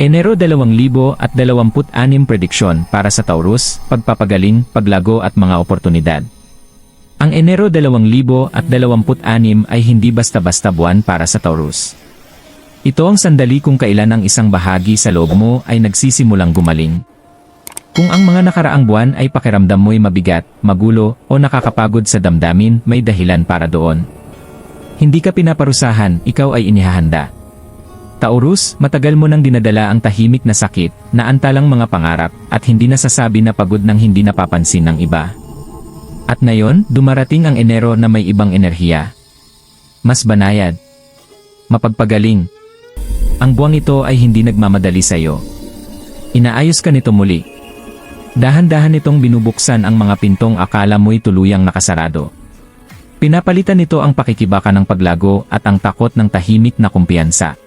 Enero 2026 prediksyon para sa Taurus, pagpapagaling, paglago at mga oportunidad. Ang Enero 2026 ay hindi basta-basta buwan para sa Taurus. Ito ang sandali kung kailan ang isang bahagi sa loob mo ay nagsisimulang gumaling. Kung ang mga nakaraang buwan ay pakiramdam mo'y mabigat, magulo, o nakakapagod sa damdamin, may dahilan para doon. Hindi ka pinaparusahan, ikaw ay inihahanda. Taurus, matagal mo nang dinadala ang tahimik na sakit, na antalang mga pangarap, at hindi nasasabi na pagod nang hindi napapansin ng iba. At ngayon, dumarating ang Enero na may ibang enerhiya. Mas banayad. Mapagpagaling. Ang buwang ito ay hindi nagmamadali sa iyo. Inaayos ka nito muli. Dahan-dahan itong binubuksan ang mga pintong akala mo'y tuluyang nakasarado. Pinapalitan nito ang pakikibaka ng paglago at ang takot ng tahimik na kumpiyansa.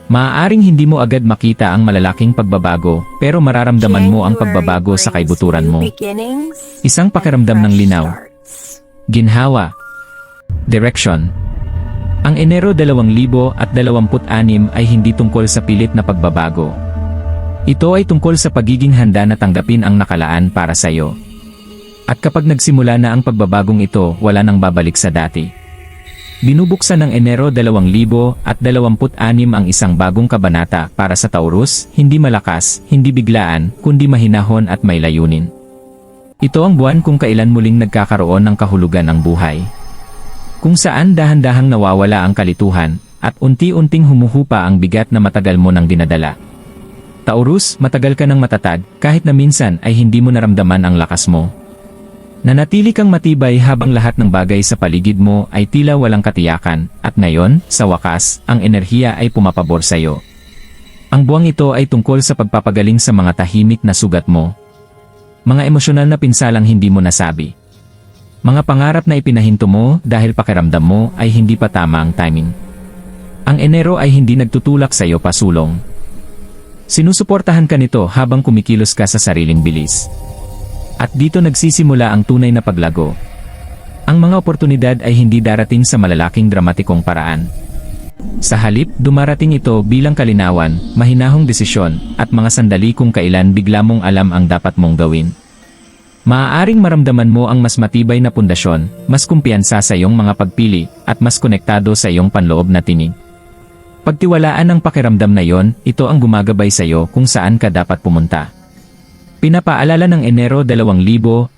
Maaaring hindi mo agad makita ang malalaking pagbabago, pero mararamdaman mo ang pagbabago sa kaibuturan mo. Isang pakiramdam ng linaw. Ginhawa. Direction. Ang Enero 2026 ay hindi tungkol sa pilit na pagbabago. Ito ay tungkol sa pagiging handa na tanggapin ang nakalaan para sa iyo. At kapag nagsimula na ang pagbabagong ito, wala nang babalik sa dati. Binubuksan ng Enero 2026 ang isang bagong kabanata para sa Taurus, hindi malakas, hindi biglaan, kundi mahinahon at may layunin. Ito ang buwan kung kailan muling nagkakaroon ng kahulugan ang buhay. Kung saan dahan-dahang nawawala ang kalituhan, at unti-unting humuhupa ang bigat na matagal mo nang dinadala. Taurus, matagal ka nang matatag, kahit na minsan ay hindi mo naramdaman ang lakas mo. Nanatili kang matibay habang lahat ng bagay sa paligid mo ay tila walang katiyakan, at ngayon, sa wakas, ang enerhiya ay pumapabor sa iyo. Ang buwang ito ay tungkol sa pagpapagaling sa mga tahimik na sugat mo. Mga emosyonal na pinsalang hindi mo nasabi. Mga pangarap na ipinahinto mo dahil pakiramdam mo ay hindi pa tama ang timing. Ang Enero ay hindi nagtutulak sa iyo pasulong. Sinusuportahan ka nito habang kumikilos ka sa sariling bilis. At dito nagsisimula ang tunay na paglago. Ang mga oportunidad ay hindi darating sa malalaking dramatikong paraan. Sa halip, dumarating ito bilang kalinawan, mahinahong desisyon, at mga sandali kung kailan bigla mong alam ang dapat mong gawin. Maaaring maramdaman mo ang mas matibay na pundasyon, mas kumpiyansa sa iyong mga pagpili, at mas konektado sa iyong panloob na tinig. Pagtiwalaan ang pakiramdam na iyon, ito ang gumagabay sa iyo kung saan ka dapat pumunta. Pinapaalala ng Enero 2026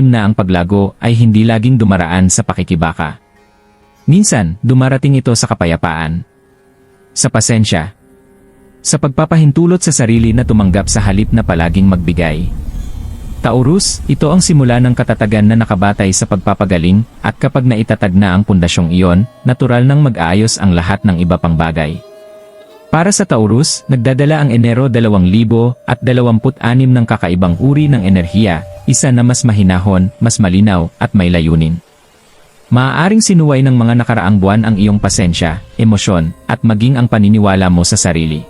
na ang paglago ay hindi laging dumaraan sa pakikibaka. Minsan, dumarating ito sa kapayapaan, sa pasensya, sa pagpapahintulot sa sarili na tumanggap sa halip na palaging magbigay. Taurus, ito ang simula ng katatagan na nakabatay sa pagpapagaling, at kapag naitatag na ang pundasyong iyon, natural nang mag-aayos ang lahat ng iba pang bagay. Para sa Taurus, nagdadala ang Enero 2026 ng kakaibang uri ng enerhiya, isa na mas mahinahon, mas malinaw, at may layunin. Maaaring sinuway ng mga nakaraang buwan ang iyong pasensya, emosyon, at maging ang paniniwala mo sa sarili.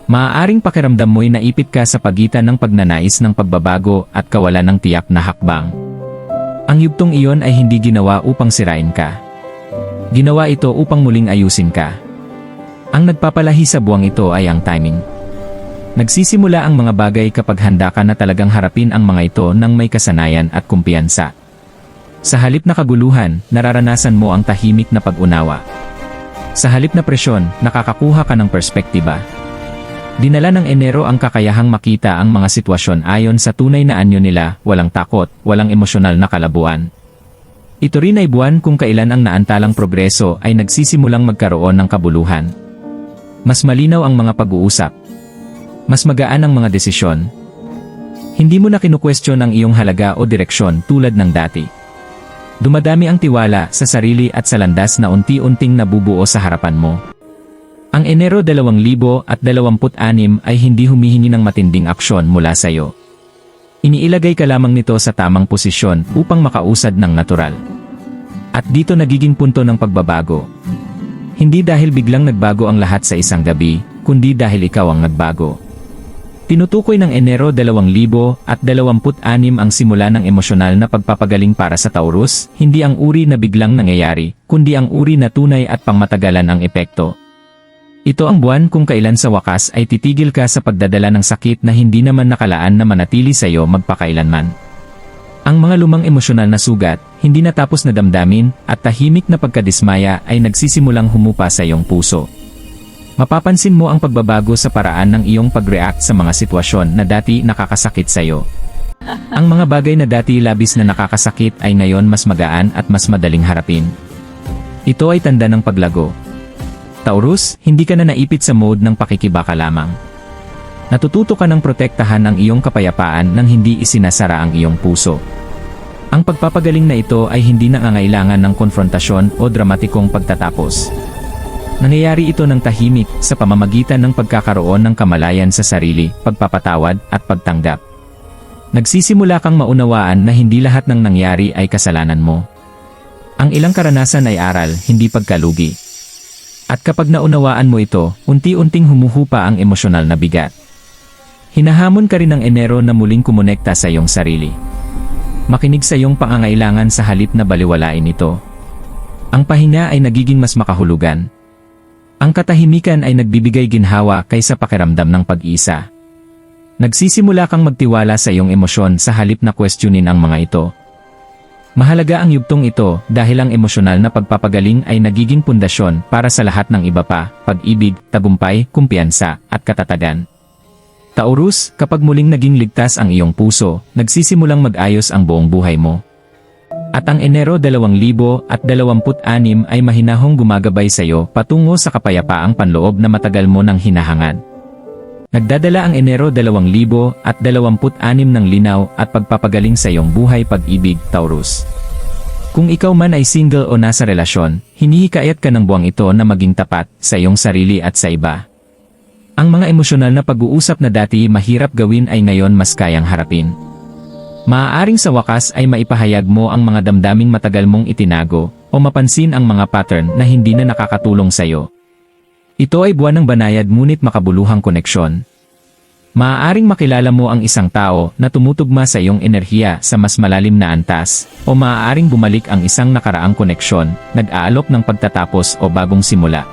Maaaring pakiramdam mo'y naipit ka sa pagitan ng pagnanais ng pagbabago at kawalan ng tiyak na hakbang. Ang yugtong iyon ay hindi ginawa upang sirain ka. Ginawa ito upang muling ayusin ka. Ang nagpapalahi sa buwang ito ay ang timing. Nagsisimula ang mga bagay kapag handa ka na talagang harapin ang mga ito ng may kasanayan at kumpiyansa. Sa halip na kaguluhan, nararanasan mo ang tahimik na pag-unawa. Sa halip na presyon, nakakakuha ka ng perspektiba. Dinala ng Enero ang kakayahang makita ang mga sitwasyon ayon sa tunay na anyo nila, walang takot, walang emosyonal na kalabuan. Ito rin ay buwan kung kailan ang naantalang progreso ay nagsisimulang magkaroon ng kabuluhan. Mas malinaw ang mga pag-uusap. Mas magaan ang mga desisyon. Hindi mo na kinukwestiyon ang iyong halaga o direksyon tulad ng dati. Dumadami ang tiwala sa sarili at sa landas na unti-unting nabubuo sa harapan mo. Ang Enero 2026 ay hindi humihingi ng matinding aksyon mula sa iyo. Iniilagay ka lamang nito sa tamang posisyon upang makausad ng natural. At dito nagiging punto ng pagbabago. Hindi dahil biglang nagbago ang lahat sa isang gabi, kundi dahil ikaw ang nagbago. Tinutukoy ng Enero 2026 ang simula ng emosyonal na pagpapagaling para sa Taurus, hindi ang uri na biglang nangyayari, kundi ang uri na tunay at pangmatagalan ang epekto. Ito ang buwan kung kailan sa wakas ay titigil ka sa pagdadala ng sakit na hindi naman nakalaan na manatili sa iyo magpakailanman. Ang mga lumang emosyonal na sugat, hindi natapos na damdamin, at tahimik na pagkadismaya ay nagsisimulang humupa sa iyong puso. Mapapansin mo ang pagbabago sa paraan ng iyong pag-react sa mga sitwasyon na dati nakakasakit sa iyo. Ang mga bagay na dati labis na nakakasakit ay ngayon mas magaan at mas madaling harapin. Ito ay tanda ng paglago. Taurus, hindi ka na naipit sa mode ng pakikibaka lamang. Natututo ka ng protektahan ang iyong kapayapaan nang hindi isinasara ang iyong puso. Ang pagpapagaling na ito ay hindi nangangailangan ng konfrontasyon o dramatikong pagtatapos. Nangyayari ito ng tahimik sa pamamagitan ng pagkakaroon ng kamalayan sa sarili, pagpapatawad at pagtanggap. Nagsisimula kang maunawaan na hindi lahat ng nangyari ay kasalanan mo. Ang ilang karanasan ay aral, hindi pagkalugi. At kapag naunawaan mo ito, unti-unting humuhupa ang emosyonal na bigat. Hinahamon ka rin ng Enero na muling kumonekta sa iyong sarili. Makinig sa iyong pangangailangan sa halip na baliwalain ito. Ang pahinga ay nagiging mas makahulugan. Ang katahimikan ay nagbibigay ginhawa kaysa pakiramdam ng pag-iisa. Nagsisimula kang magtiwala sa iyong emosyon sa halip na questionin ang mga ito. Mahalaga ang yugtong ito dahil ang emosyonal na pagpapagaling ay nagiging pundasyon para sa lahat ng iba pa, pag-ibig, tagumpay, kumpiyansa, at katatagan. Taurus, kapag muling naging ligtas ang iyong puso, nagsisimulang mag-ayos ang buong buhay mo. At ang Enero 2026 ay mahinahong gumagabay sa iyo patungo sa kapayapaang panloob na matagal mo nang hinahangad. Nagdadala ang Enero 2026 ng linaw at pagpapagaling sa iyong buhay pag-ibig, Taurus. Kung ikaw man ay single o nasa relasyon, hinihikayat ka ng buwang ito na maging tapat sa iyong sarili at sa iba. Ang mga emosyonal na pag-uusap na dati mahirap gawin ay ngayon mas kayang harapin. Maaaring sa wakas ay maipahayag mo ang mga damdaming matagal mong itinago o mapansin ang mga pattern na hindi na nakakatulong sa iyo. Ito ay buwan ng banayad ngunit makabuluhang koneksyon. Maaaring makilala mo ang isang tao na tumutugma sa iyong enerhiya sa mas malalim na antas, o maaaring bumalik ang isang nakaraang koneksyon, nag-aalok ng pagtatapos o bagong simula.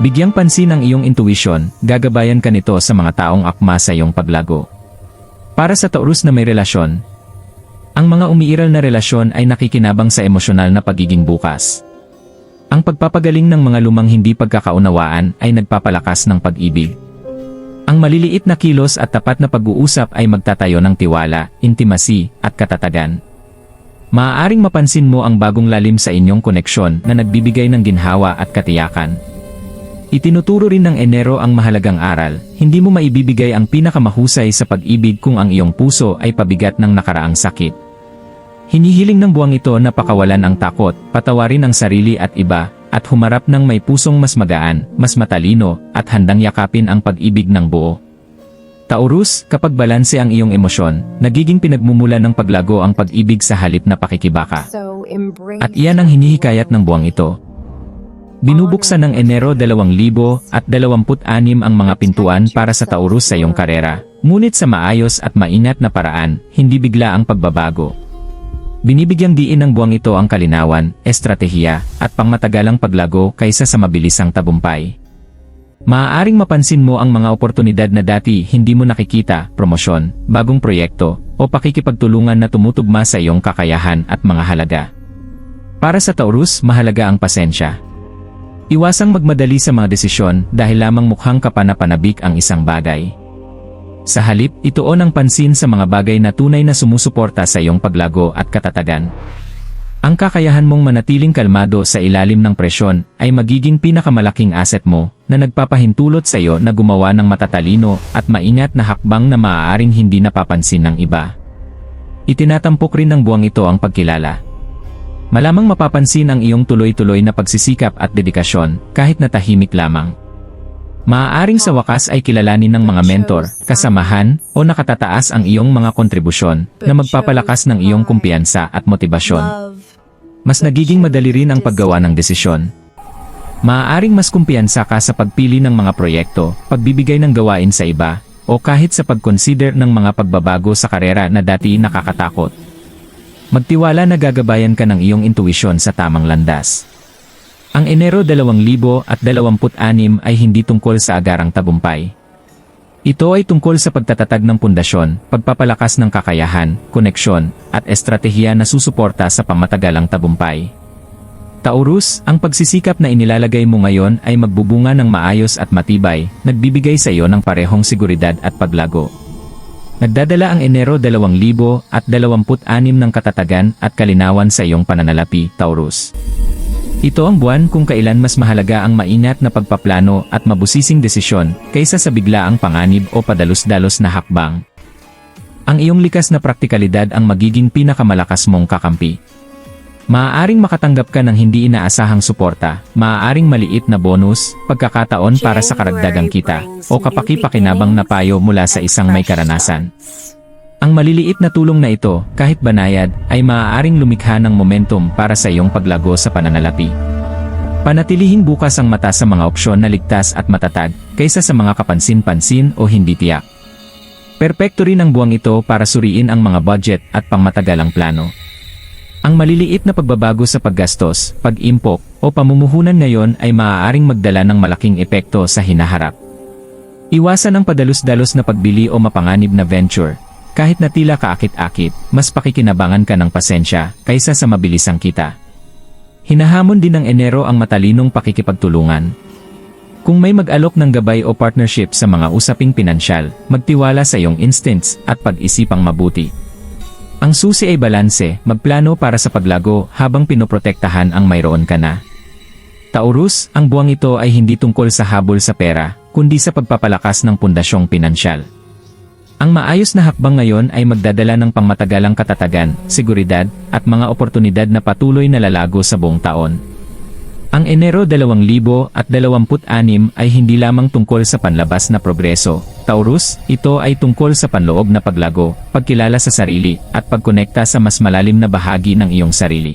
Bigyang pansin ang iyong intuition, gagabayan ka nito sa mga taong akma sa iyong paglago. Para sa Taurus na may relasyon, ang mga umiiral na relasyon ay nakikinabang sa emosyonal na pagiging bukas. Ang pagpapagaling ng mga lumang hindi pagkakaunawaan ay nagpapalakas ng pag-ibig. Ang maliliit na kilos at tapat na pag-uusap ay magtatayo ng tiwala, intimacy, at katatagan. Maaaring mapansin mo ang bagong lalim sa inyong koneksyon na nagbibigay ng ginhawa at katiyakan. Itinuturo rin ng Enero ang mahalagang aral, hindi mo maibibigay ang pinakamahusay sa pag-ibig kung ang iyong puso ay pabigat ng nakaraang sakit. Hinihiling ng buwang ito na pakawalan ang takot, patawarin ang sarili at iba, at humarap ng may pusong mas magaan, mas matalino, at handang yakapin ang pag-ibig ng buo. Taurus, kapag balanse ang iyong emosyon, nagiging pinagmumula ng paglago ang pag-ibig sa halip na pakikibaka. At iyan ang hinihikayat ng buwang ito. Binubuksan ng Enero 2026 ang mga pintuan para sa Taurus sa iyong karera, ngunit sa maayos at maingat na paraan, hindi bigla ang pagbabago. Binibigyang diin ng buwang ito ang kalinawan, estratehiya, at pangmatagalang paglago kaysa sa mabilisang tagumpay. Maaaring mapansin mo ang mga oportunidad na dati hindi mo nakikita, promosyon, bagong proyekto, o pakikipagtulungan na tumutugma sa iyong kakayahan at mga halaga. Para sa Taurus, mahalaga ang pasensya. Iwasang magmadali sa mga desisyon dahil lamang mukhang kapanapanabik ang isang bagay. Sa halip, ituon ang pansin sa mga bagay na tunay na sumusuporta sa iyong paglago at katatagan. Ang kakayahan mong manatiling kalmado sa ilalim ng presyon ay magiging pinakamalaking asset mo na nagpapahintulot sa iyo na gumawa ng matatalino at maingat na hakbang na maaaring hindi napapansin ng iba. Itinatampok rin ng buwang ito ang pagkilala. Malamang mapapansin ang iyong tuloy-tuloy na pagsisikap at dedikasyon kahit na tahimik lamang. Maaaring sa wakas ay kilalanin ng mga mentor, kasamahan, o nakatataas ang iyong mga kontribusyon na magpapalakas ng iyong kumpiyansa at motibasyon. Mas nagiging madali rin ang paggawa ng desisyon. Maaaring mas kumpiyansa ka sa pagpili ng mga proyekto, pagbibigay ng gawain sa iba, o kahit sa pag-consider ng mga pagbabago sa karera na dati nakakatakot. Magtiwala na gagabayan ka ng iyong intuisyon sa tamang landas. Ang Enero 2026 ay hindi tungkol sa agarang tagumpay. Ito ay tungkol sa pagtatatag ng pundasyon, pagpapalakas ng kakayahan, koneksyon, at estratehiya na susuporta sa pangmatagalang tagumpay. Taurus, ang pagsisikap na inilalagay mo ngayon ay magbubunga ng maayos at matibay, nagbibigay sa iyo ng parehong seguridad at paglago. Nagdadala ang Enero 2026 ng katatagan at kalinawan sa iyong pananalapi, Taurus. Ito ang buwan kung kailan mas mahalaga ang maingat na pagpaplano at mabusising desisyon kaysa sa biglaang panganib o padalos-dalos na hakbang. Ang iyong likas na praktikalidad ang magiging pinakamalakas mong kakampi. Maaaring makatanggap ka ng hindi inaasahang suporta, maaaring maliit na bonus, pagkakataon para sa karagdagang kita, o kapaki-pakinabang na payo mula sa isang may karanasan. Ang maliliit na tulong na ito, kahit banayad, ay maaaring lumikha ng momentum para sa iyong paglago sa pananalapi. Panatilihing bukas ang mata sa mga opsyon na ligtas at matatag, kaysa sa mga kapansin-pansin o hindi tiyak. Perpekto rin ang buwang ito para suriin ang mga budget at pangmatagalang plano. Ang maliliit na pagbabago sa paggastos, pag-impok, o pamumuhunan ngayon ay maaaring magdala ng malaking epekto sa hinaharap. Iwasan ang padalos-dalos na pagbili o mapanganib na venture. Kahit na tila kaakit-akit, mas pakikinabangan ka ng pasensya kaysa sa mabilisang kita. Hinahamon din ng Enero ang matalinong pakikipagtulungan. Kung may mag-alok ng gabay o partnership sa mga usaping pinansyal, magtiwala sa iyong instincts at pag-isipang mabuti. Ang susi ay balanse, magplano para sa paglago habang pinoprotektahan ang mayroon ka na. Taurus, ang buwang ito ay hindi tungkol sa habol sa pera, kundi sa pagpapalakas ng pundasyong pinansyal. Ang maayos na hakbang ngayon ay magdadala ng pangmatagalang katatagan, seguridad, at mga oportunidad na patuloy na lalago sa buong taon. Ang Enero 2026 ay hindi lamang tungkol sa panlabas na progreso. Taurus, ito ay tungkol sa panloob na paglago, pagkilala sa sarili, at pagkonekta sa mas malalim na bahagi ng iyong sarili.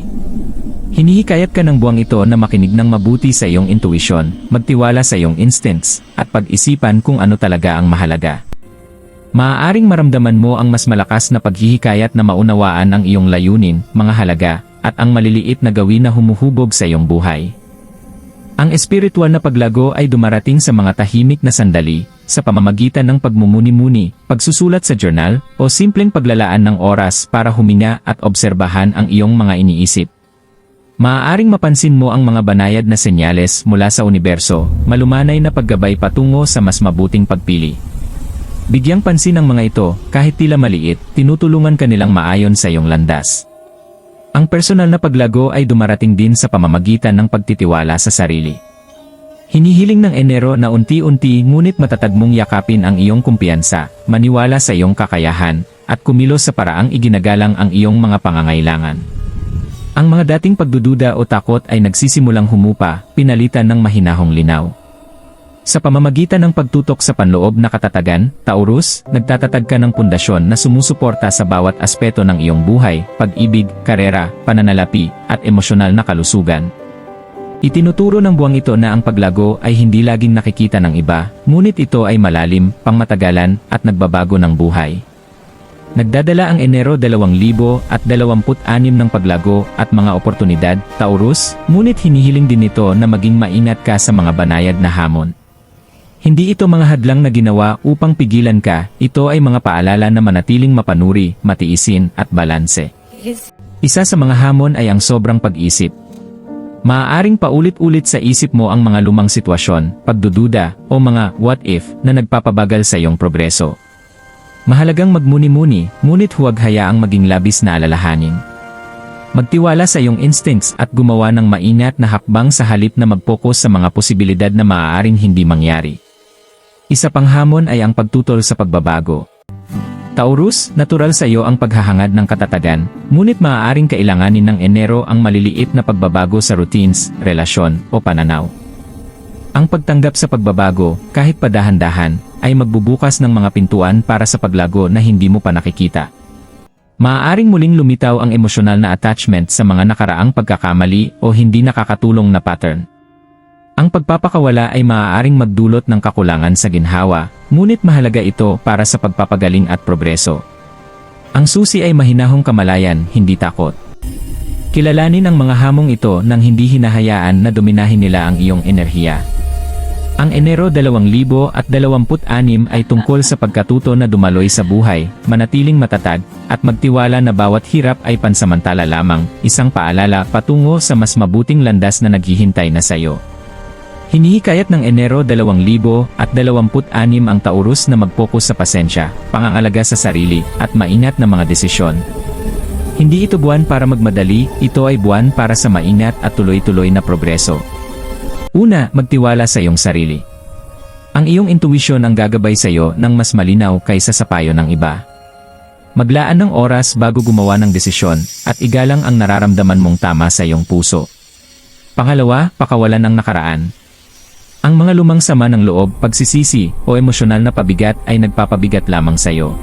Hinihikayat ka ng buwang ito na makinig ng mabuti sa iyong intuisyon, magtiwala sa iyong instincts, at pag-isipan kung ano talaga ang mahalaga. Maaaring maramdaman mo ang mas malakas na paghihikayat na maunawaan ang iyong layunin, mga halaga, at ang maliliit na gawin na humuhubog sa iyong buhay. Ang espiritual na paglago ay dumarating sa mga tahimik na sandali, sa pamamagitan ng pagmumuni-muni, pagsusulat sa journal, o simpleng paglalaan ng oras para huminga at obserbahan ang iyong mga iniisip. Maaaring mapansin mo ang mga banayad na senyales mula sa universo, malumanay na paggabay patungo sa mas mabuting pagpili. Bigyang pansin ang mga ito, kahit tila maliit, tinutulungan ka nilang maayon sa iyong landas. Ang personal na paglago ay dumarating din sa pamamagitan ng pagtitiwala sa sarili. Hinihiling ng Enero na unti-unti ngunit matatag mong yakapin ang iyong kumpiyansa, maniwala sa iyong kakayahan, at kumilos sa paraang iginagalang ang iyong mga pangangailangan. Ang mga dating pagdududa o takot ay nagsisimulang humupa, pinalitan ng mahinahong linaw. Sa pamamagitan ng pagtutok sa panloob na katatagan, Taurus, nagtatatag ka ng pundasyon na sumusuporta sa bawat aspeto ng iyong buhay, pag-ibig, karera, pananalapi, at emosyonal na kalusugan. Itinuturo ng buwang ito na ang paglago ay hindi laging nakikita ng iba, ngunit ito ay malalim, pangmatagalan, at nagbabago ng buhay. Nagdadala ang Enero 2026 ng paglago at mga oportunidad, Taurus, ngunit hinihiling din ito na maging maingat ka sa mga banayad na hamon. Hindi ito mga hadlang na ginawa upang pigilan ka, ito ay mga paalala na manatiling mapanuri, matiisin, at balanse. Isa sa mga hamon ay ang sobrang pag-isip. Maaaring paulit-ulit sa isip mo ang mga lumang sitwasyon, pagdududa, o mga what if na nagpapabagal sa iyong progreso. Mahalagang magmuni-muni, ngunit huwag hayaang maging labis na alalahanin. Magtiwala sa iyong instincts at gumawa ng maingat na hakbang sa halip na mag-focus sa mga posibilidad na maaaring hindi mangyari. Isa pang hamon ay ang pagtutol sa pagbabago. Taurus, natural sa iyo ang paghahangad ng katatagan, ngunit maaaring kailanganin ng Enero ang maliliit na pagbabago sa routines, relasyon, o pananaw. Ang pagtanggap sa pagbabago, kahit padahan-dahan, ay magbubukas ng mga pintuan para sa paglago na hindi mo pa nakikita. Maaaring muling lumitaw ang emosyonal na attachment sa mga nakaraang pagkakamali o hindi nakakatulong na pattern. Ang pagpapakawala ay maaaring magdulot ng kakulangan sa ginhawa, ngunit mahalaga ito para sa pagpapagaling at progreso. Ang susi ay mahinahong kamalayan, hindi takot. Kilalanin ang mga hamong ito nang hindi hinahayaan na dominahin nila ang iyong enerhiya. Ang Enero 2026 ay tungkol sa pagkatuto na dumaloy sa buhay, manatiling matatag, at magtiwala na bawat hirap ay pansamantala lamang, isang paalala patungo sa mas mabuting landas na naghihintay na sa iyo. Hinihikayat ng Enero 2026 ang Taurus na mag-focus sa pasensya, pangangalaga sa sarili, at maingat na mga desisyon. Hindi ito buwan para magmadali, ito ay buwan para sa maingat at tuloy-tuloy na progreso. Una, magtiwala sa iyong sarili. Ang iyong intuwisyon ang gagabay sa iyo ng mas malinaw kaysa sa payo ng iba. Maglaan ng oras bago gumawa ng desisyon, at igalang ang nararamdaman mong tama sa iyong puso. Pangalawa, pakawalan ng nakaraan. Ang mga lumang sama ng loob, pagsisisi, o emosyonal na pabigat ay nagpapabigat lamang sa iyo.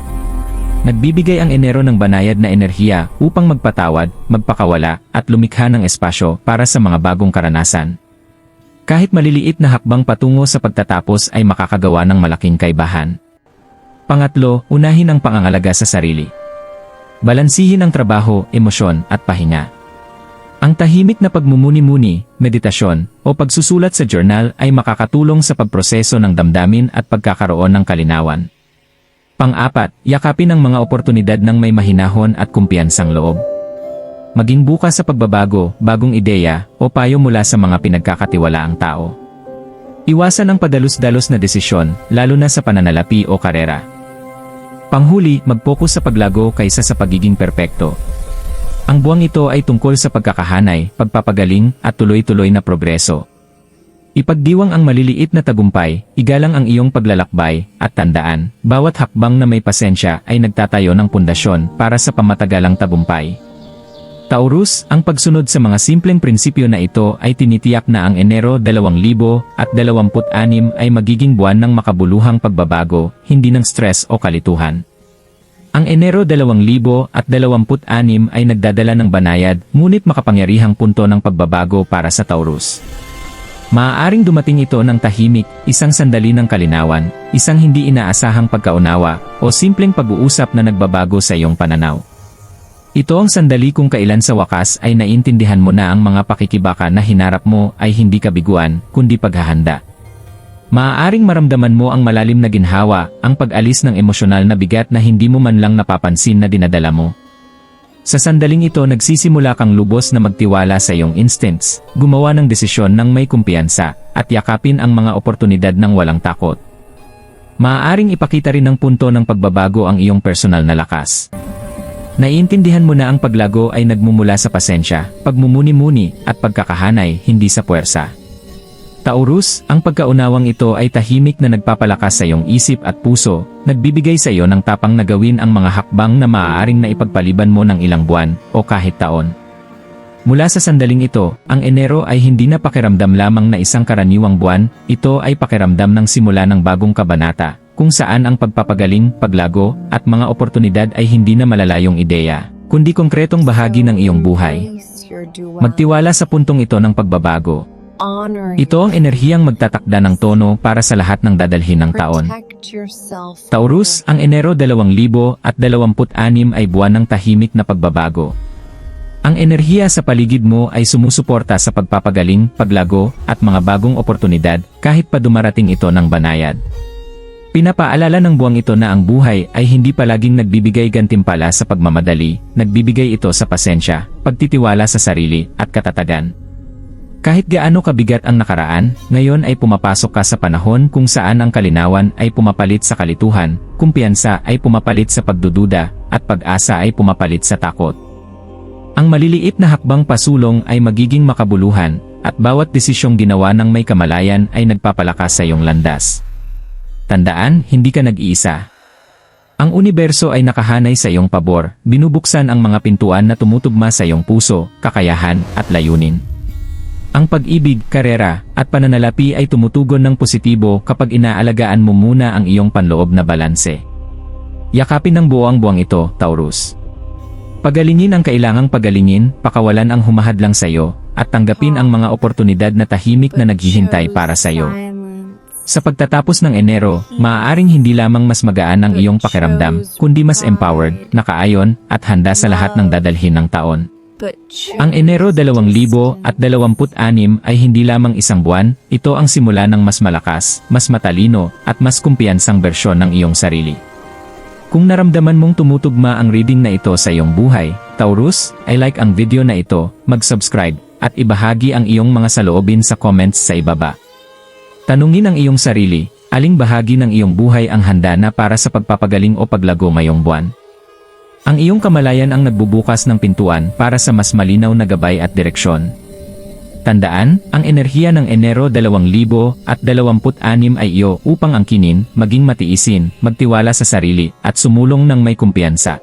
Nagbibigay ang Enero ng banayad na enerhiya upang magpatawad, magpakawala, at lumikha ng espasyo para sa mga bagong karanasan. Kahit maliliit na hakbang patungo sa pagtatapos ay makakagawa ng malaking kaibahan. Pangatlo, unahin ang pangangalaga sa sarili. Balansihin ang trabaho, emosyon, at pahinga. Ang tahimik na pagmumuni-muni, meditasyon, o pagsusulat sa journal ay makakatulong sa pagproseso ng damdamin at pagkakaroon ng kalinawan. Pang-apat, yakapin ang mga oportunidad ng may mahinahon at kumpiyansang loob. Maging bukas sa pagbabago, bagong ideya, o payo mula sa mga pinagkakatiwalaang tao. Iwasan ang padalos-dalos na desisyon, lalo na sa pananalapi o karera. Panghuli, mag-focus sa paglago kaysa sa pagiging perpekto. Ang buwang ito ay tungkol sa pagkakahanay, pagpapagaling, at tuloy-tuloy na progreso. Ipagdiwang ang maliliit na tagumpay, igalang ang iyong paglalakbay, at tandaan, bawat hakbang na may pasensya ay nagtatayo ng pundasyon para sa pamatagalang tagumpay. Taurus, ang pagsunod sa mga simpleng prinsipyo na ito ay tinitiyak na ang Enero 2026 ay magiging buwan ng makabuluhang pagbabago, hindi ng stress o kalituhan. Ang Enero 2026 ay nagdadala ng banayad, ngunit makapangyarihang punto ng pagbabago para sa Taurus. Maaaring dumating ito ng tahimik, isang sandali ng kalinawan, isang hindi inaasahang pagkaunawa, o simpleng pag-uusap na nagbabago sa iyong pananaw. Ito ang sandali kung kailan sa wakas ay naintindihan mo na ang mga pakikibaka na hinarap mo ay hindi kabiguan, kundi paghahanda. Maaaring maramdaman mo ang malalim na ginhawa, ang pag-alis ng emosyonal na bigat na hindi mo man lang napapansin na dinadala mo. Sa sandaling ito nagsisimula kang lubos na magtiwala sa iyong instincts, gumawa ng desisyon ng may kumpiyansa, at yakapin ang mga oportunidad ng walang takot. Maaaring ipakita rin ng punto ng pagbabago ang iyong personal na lakas. Naiintindihan mo na ang paglago ay nagmumula sa pasensya, pagmumuni-muni, at pagkakahanay, hindi sa puwersa. Taurus, ang pagkaunawang ito ay tahimik na nagpapalakas sa iyong isip at puso, nagbibigay sa iyo ng tapang na gawin ang mga hakbang na maaaring na ipagpaliban mo ng ilang buwan, o kahit taon. Mula sa sandaling ito, ang Enero ay hindi na pakiramdam lamang na isang karaniwang buwan, ito ay pakiramdam ng simula ng bagong kabanata, kung saan ang pagpapagaling, paglago, at mga oportunidad ay hindi na malalayong ideya, kundi konkretong bahagi ng iyong buhay. Magtiwala sa puntong ito ng pagbabago. Ito ang enerhiyang magtatakda ng tono para sa lahat ng dadalhin ng taon. Taurus, ang Enero 2026 ay buwan ng tahimik na pagbabago. Ang enerhiya sa paligid mo ay sumusuporta sa pagpapagaling, paglago, at mga bagong oportunidad, kahit pa dumarating ito ng banayad. Pinapaalala ng buwang ito na ang buhay ay hindi palaging nagbibigay gantimpala sa pagmamadali, nagbibigay ito sa pasensya, pagtitiwala sa sarili, at katatagan. Kahit gaano kabigat ang nakaraan, ngayon ay pumapasok ka sa panahon kung saan ang kalinawan ay pumapalit sa kalituhan, kumpiyansa ay pumapalit sa pagdududa, at pag-asa ay pumapalit sa takot. Ang maliliit na hakbang pasulong ay magiging makabuluhan, at bawat desisyong ginawa ng may kamalayan ay nagpapalakas sa iyong landas. Tandaan, hindi ka nag-iisa. Ang universo ay nakahanay sa iyong pabor, binubuksan ang mga pintuan na tumutugma sa iyong puso, kakayahan, at layunin. Ang pag-ibig, karera, at pananalapi ay tumutugon ng positibo kapag inaalagaan mo muna ang iyong panloob na balanse. Yakapin ng buo ang buwang ito, Taurus. Pagalingin ang kailangang pagalingin, pakawalan ang humahadlang sa iyo, at tanggapin ang mga oportunidad na tahimik na naghihintay para sa iyo. Sa pagtatapos ng Enero, maaaring hindi lamang mas magaan ang iyong pakiramdam, kundi mas empowered, nakaayon, at handa sa lahat ng dadalhin ng taon. Ang Enero 2026 ay hindi lamang isang buwan, ito ang simula ng mas malakas, mas matalino, at mas kumpiyansang bersyon ng iyong sarili. Kung naramdaman mong tumutugma ang reading na ito sa iyong buhay, Taurus, ay like ang video na ito, mag-subscribe, at ibahagi ang iyong mga saloobin sa comments sa ibaba. Tanungin ang iyong sarili, aling bahagi ng iyong buhay ang handa na para sa pagpapagaling o paglago ngayong buwan? Ang iyong kamalayan ang nagbubukas ng pintuan para sa mas malinaw na gabay at direksyon. Tandaan, ang enerhiya ng Enero 2026 ay iyo upang angkinin, maging matiisin, magtiwala sa sarili, at sumulong ng may kumpiyansa.